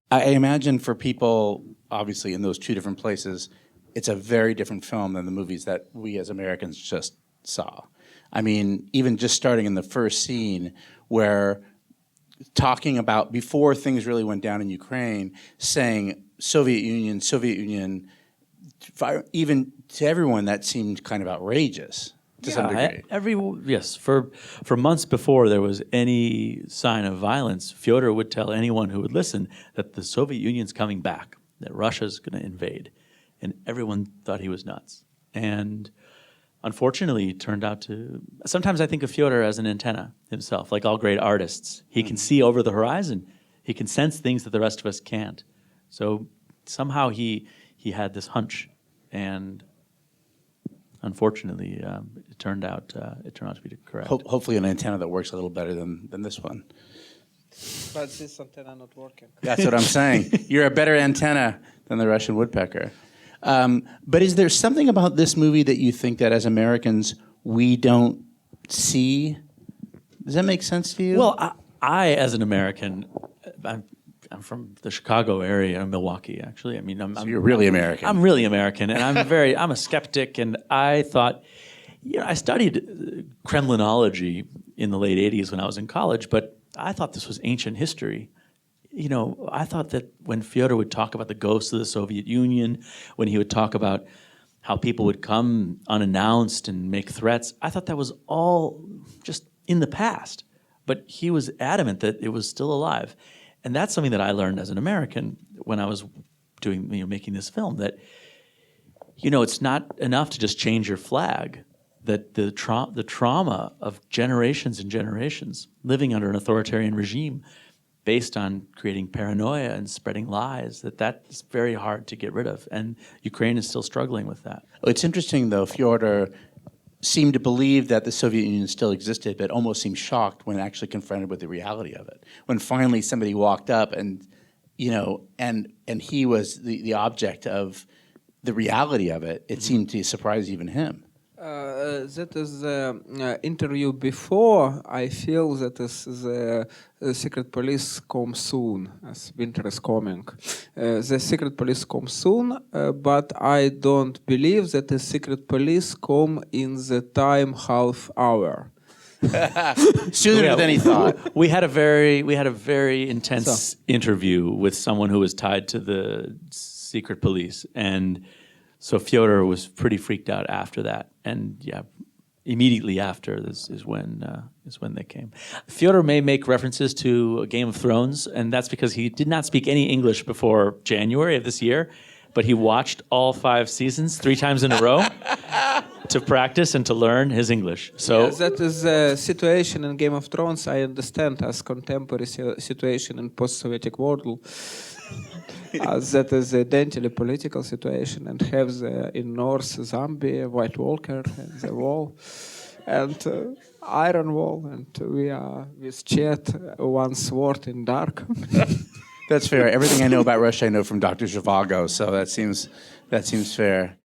I imagine for people, obviously, in those two different places, it's a very different film than the movies that we as Americans just saw. I mean, even just starting in the first scene where talking about, before things really went down in Ukraine, saying Soviet Union, even to everyone that seemed kind of outrageous to some degree. Yes, for months before there was any sign of violence, Fyodor would tell anyone who would listen that the Soviet Union's coming back, that Russia's going to invade. And everyone thought he was nuts. And unfortunately, it turned out to... Sometimes I think of Fyodor as an antenna himself, like all great artists. He can see over the horizon. He can sense things that the rest of us can't. So somehow he had this hunch, and unfortunately, it turned out to be correct. Hopefully an antenna that works a little better than this one. But this antenna not working. That's what I'm saying. You're a better antenna than the Russian woodpecker. But is there something about this movie that you think that as Americans we don't see? Does that make sense to you? Well, I as an American, I'm from the Chicago area, Milwaukee, actually. I mean, so you're really American. I'm really American, and I'm a skeptic, and I thought, I studied Kremlinology in the late 80s when I was in college, but I thought this was ancient history. I thought that when Fyodor would talk about the ghosts of the Soviet Union, when he would talk about how people would come unannounced and make threats, I thought that was all just in the past. But he was adamant that it was still alive. And that's something that I learned as an American when I was making this film, that, it's not enough to just change your flag, that the trauma of generations and generations living under an authoritarian regime based on creating paranoia and spreading lies, that's very hard to get rid of. And Ukraine is still struggling with that. It's interesting, though, Fyodor seemed to believe that the Soviet Union still existed, but almost seemed shocked when actually confronted with the reality of it. When finally somebody walked up and, and he was the object of the reality of it, it seemed to surprise even him. That is the interview before. I feel that the secret police come soon, as winter is coming. The secret police come soon, but I don't believe that the secret police come in the time half hour. Sooner than he thought. We had a very intense interview with someone who was tied to the secret police, and so Fyodor was pretty freaked out after that, and immediately after this is when they came. Fyodor may make references to Game of Thrones, and that's because he did not speak any English before January of this year, but he watched all 5 seasons 3 times in a row to practice and to learn his English. So that is the situation in Game of Thrones. I understand as contemporary situation in post-Soviet world. That is a daintily political situation, and have in North zombie, White Walker, and the wall, and iron wall, and we are with Chad, one sword in dark. That's fair. Everything I know about Russia I know from Dr. Zhivago, so that seems fair.